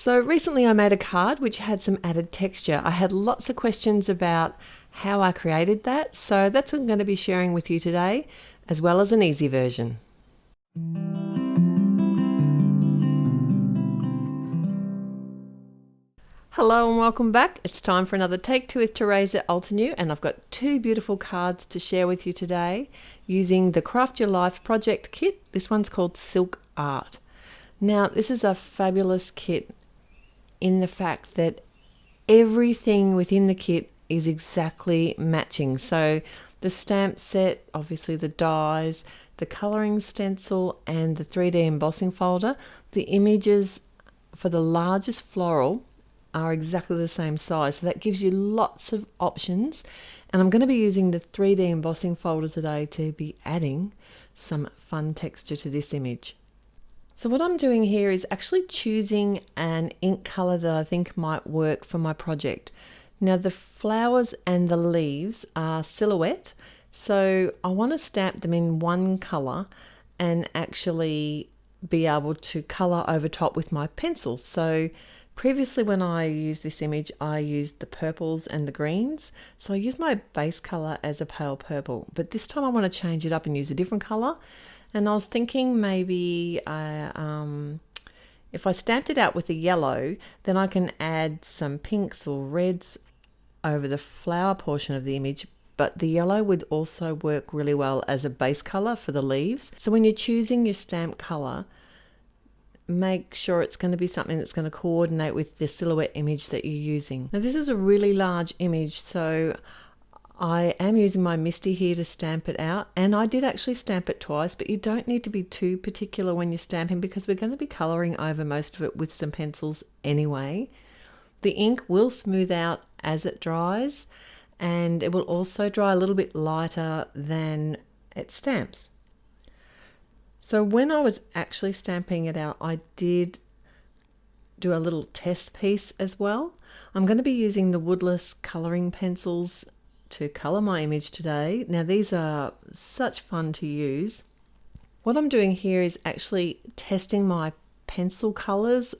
So recently I made a card which had some added texture. I had lots of questions about how I created that, so that's what I'm going to be sharing with you today, as well as an easy version. Hello and welcome back. It's time for another Take Two with Therese at Altenew, and I've got two beautiful cards to share with you today using the Craft Your Life project kit. This one's called Silk Art. Now, this is a fabulous kit in the fact that everything within the kit is exactly matching. So the stamp set, obviously the dies, the colouring stencil and the 3D embossing folder. The images for the largest floral are exactly the same size, so that gives you lots of options. And I'm going to be using the 3D embossing folder today to be adding some fun texture to this image. So what I'm doing here is actually choosing an ink colour that I think might work for my project. Now the flowers and the leaves are silhouette, so I want to stamp them in one colour and actually be able to colour over top with my pencil. So previously when I used this image, I used the purples and the greens. So I used my base colour as a pale purple, but this time I want to change it up and use a different colour. And I was thinking maybe if I stamped it out with a yellow, then I can add some pinks or reds over the flower portion of the image, but the yellow would also work really well as a base colour for the leaves. So when you're choosing your stamp colour, make sure it's going to be something that's going to coordinate with the silhouette image that you're using. Now this is a really large image, so I am using my Misty here to stamp it out, and I did actually stamp it twice, but you don't need to be too particular when you're stamping because we're going to be colouring over most of it with some pencils anyway. The ink will smooth out as it dries, and it will also dry a little bit lighter than it stamps. So when I was actually stamping it out, I did do a little test piece as well. I'm going to be using the Woodless colouring pencils to colour my image today. Now these are such fun to use. What I'm doing here is actually testing my pencil colours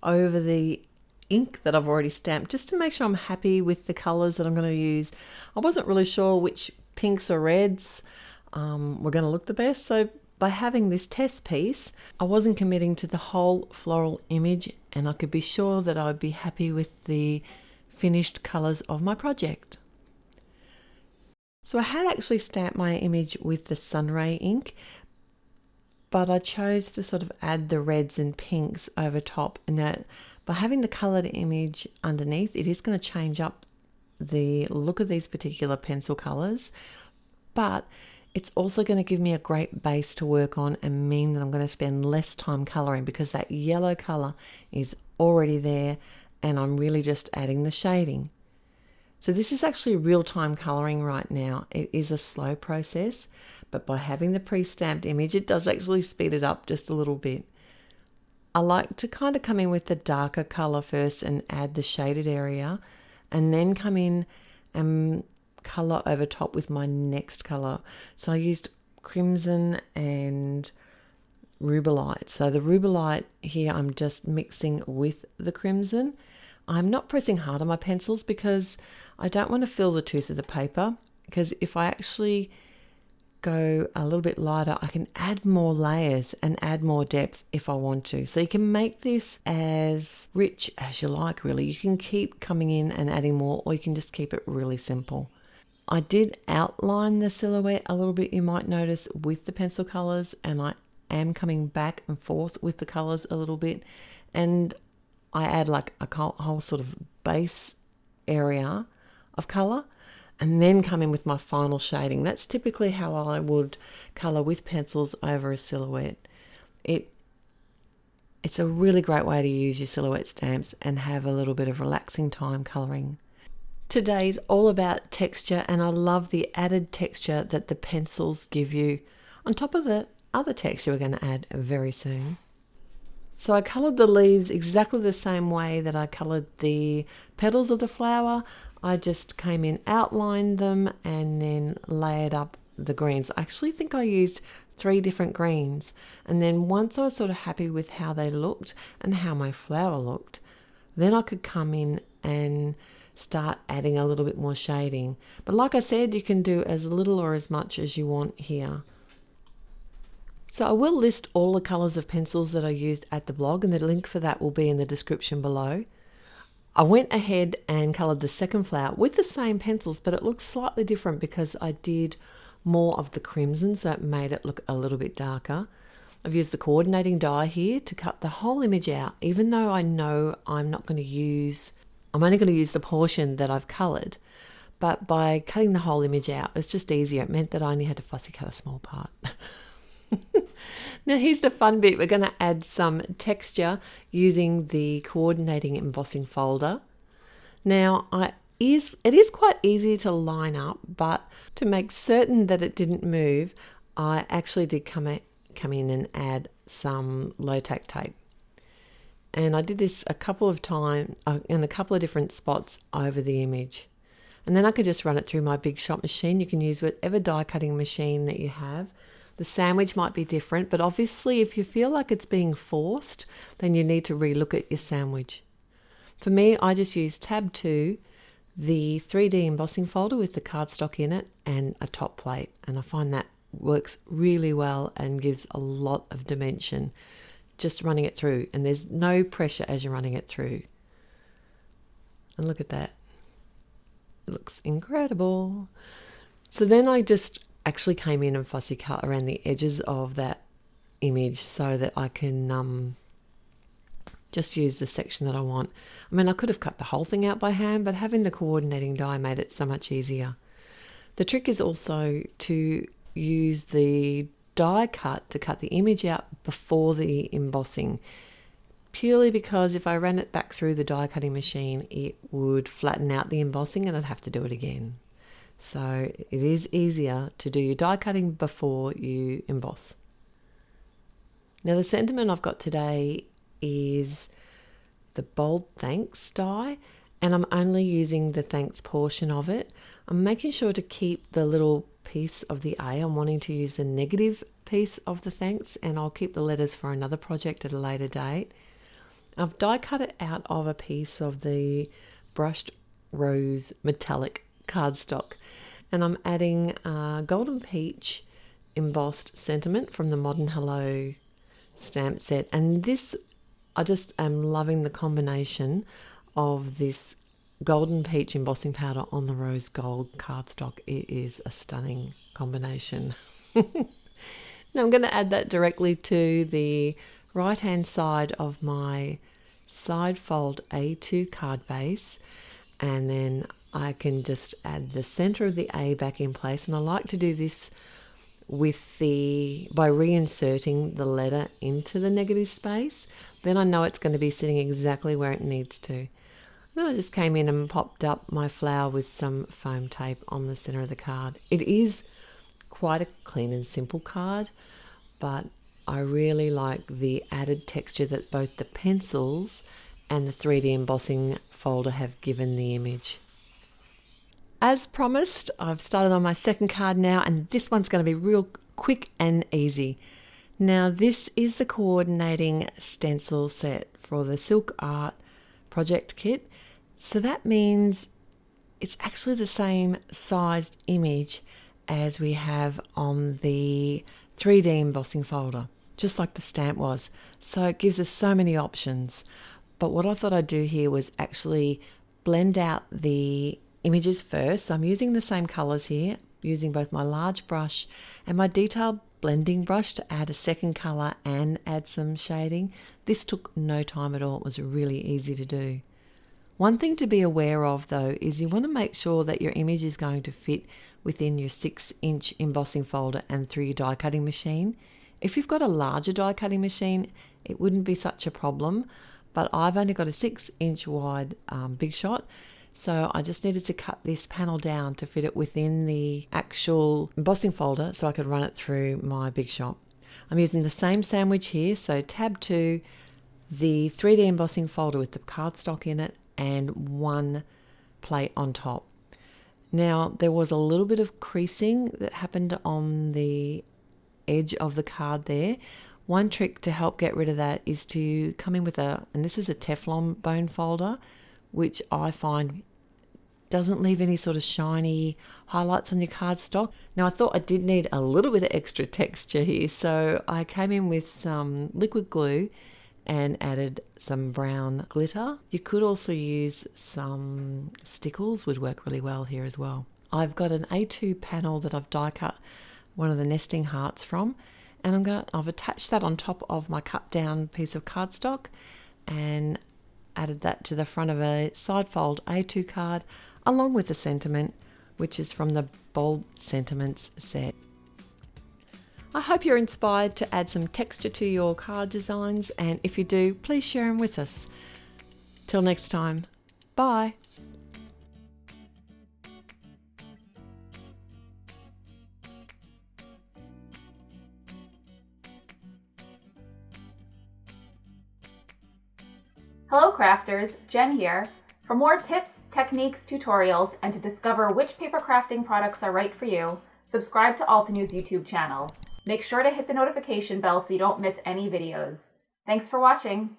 over the ink that I've already stamped, just to make sure I'm happy with the colours that I'm going to use. I wasn't really sure which pinks or reds were going to look the best, so by having this test piece, I wasn't committing to the whole floral image, and I could be sure that I would be happy with the finished colours of my project. So I had actually stamped my image with the Sunray ink, but I chose to sort of add the reds and pinks over top, and that by having the coloured image underneath, it is going to change up the look of these particular pencil colours, but it's also going to give me a great base to work on and mean that I'm going to spend less time colouring because that yellow colour is already there and I'm really just adding the shading. So this is actually real-time colouring right now. It is a slow process, but by having the pre-stamped image, it does actually speed it up just a little bit. I like to kind of come in with the darker colour first and add the shaded area, and then come in and colour over top with my next colour. So I used crimson and rubellite. So the rubellite here I'm just mixing with the crimson. I'm not pressing hard on my pencils because I don't want to fill the tooth of the paper, because if I actually go a little bit lighter, I can add more layers and add more depth if I want to. So you can make this as rich as you like, really. You can keep coming in and adding more, or you can just keep it really simple. I did outline the silhouette a little bit, you might notice, with the pencil colours, and I am coming back and forth with the colours a little bit, and I add like a whole sort of base area of colour and then come in with my final shading. That's typically how I would colour with pencils over a silhouette. It's a really great way to use your silhouette stamps and have a little bit of relaxing time colouring. Today's all about texture, and I love the added texture that the pencils give you on top of the other texture we're going to add very soon. So I coloured the leaves exactly the same way that I coloured the petals of the flower. I just came in, outlined them, and then layered up the greens. I actually think I used 3 different greens. And then once I was sort of happy with how they looked and how my flower looked, then I could come in and start adding a little bit more shading. But like I said, you can do as little or as much as you want here. So I will list all the colours of pencils that I used at the blog, and the link for that will be in the description below. I went ahead and coloured the second flower with the same pencils, but it looks slightly different because I did more of the crimson, so it made it look a little bit darker. I've used the coordinating die here to cut the whole image out, even though I know I'm only going to use the portion that I've coloured. But by cutting the whole image out, it's just easier. It meant that I only had to fussy cut a small part. Now here's the fun bit. We're going to add some texture using the coordinating embossing folder. Now it is quite easy to line up, but to make certain that it didn't move, I actually did come in and add some low-tack tape. And I did this a couple of times in a couple of different spots over the image. And then I could just run it through my Big Shot machine. You can use whatever die cutting machine that you have. The sandwich might be different, but obviously if you feel like it's being forced, then you need to relook at your sandwich. For me, I just use tab 2, the 3D embossing folder with the cardstock in it, and a top plate. And I find that works really well and gives a lot of dimension just running it through. And there's no pressure as you're running it through. And look at that. It looks incredible. So then I just actually came in and fussy cut around the edges of that image so that I can just use the section that I want. I mean, I could have cut the whole thing out by hand, but having the coordinating die made it so much easier. The trick is also to use the die cut to cut the image out before the embossing, purely because if I ran it back through the die cutting machine, it would flatten out the embossing and I'd have to do it again. So it is easier to do your die cutting before you emboss. Now the sentiment I've got today is the bold thanks die, and I'm only using the thanks portion of it. I'm making sure to keep the little piece of the A. I'm wanting to use the negative piece of the thanks, and I'll keep the letters for another project at a later date. I've die cut it out of a piece of the brushed rose metallic cardstock, and I'm adding golden peach embossed sentiment from the Modern Hello stamp set. And this, I just am loving the combination of this golden peach embossing powder on the rose gold cardstock. It is a stunning combination. Now I'm going to add that directly to the right hand side of my side fold A2 card base, and then I can just add the center of the A back in place. And I like to do this by reinserting the letter into the negative space. Then I know it's going to be sitting exactly where it needs to. Then I just came in and popped up my flower with some foam tape on the center of the card. It is quite a clean and simple card, but I really like the added texture that both the pencils and the 3D embossing folder have given the image. As promised, I've started on my second card now, and this one's going to be real quick and easy. Now this is the coordinating stencil set for the Silk Art project kit. So that means it's actually the same sized image as we have on the 3D embossing folder, just like the stamp was. So it gives us so many options. But what I thought I'd do here was actually blend out the images first. So I'm using the same colors here, using both my large brush and my detailed blending brush to add a second color and add some shading. This took no time at all. It was really easy to do. One thing to be aware of though is you want to make sure that your image is going to fit within your 6-inch embossing folder and through your die cutting machine. If you've got a larger die cutting machine, it wouldn't be such a problem, but I've only got a 6-inch wide Big Shot. So I just needed to cut this panel down to fit it within the actual embossing folder so I could run it through my Big Shot. I'm using the same sandwich here, so tab 2, the 3D embossing folder with the cardstock in it, and one plate on top. Now there was a little bit of creasing that happened on the edge of the card there. One trick to help get rid of that is to come in with and this is a Teflon bone folder, which I find doesn't leave any sort of shiny highlights on your cardstock. Now I thought I did need a little bit of extra texture here, so I came in with some liquid glue and added some brown glitter. You could also use some stickles, would work really well here as well. I've got an A2 panel that I've die cut one of the nesting hearts from, and I've attached that on top of my cut down piece of cardstock and added that to the front of a side fold A2 card along with the sentiment, which is from the Bold Sentiments set. I hope you're inspired to add some texture to your card designs, and if you do, please share them with us. Till next time, bye. Hello crafters, Jen here. For more tips, techniques, tutorials, and to discover which paper crafting products are right for you, subscribe to Altenew's YouTube channel. Make sure to hit the notification bell so you don't miss any videos. Thanks for watching.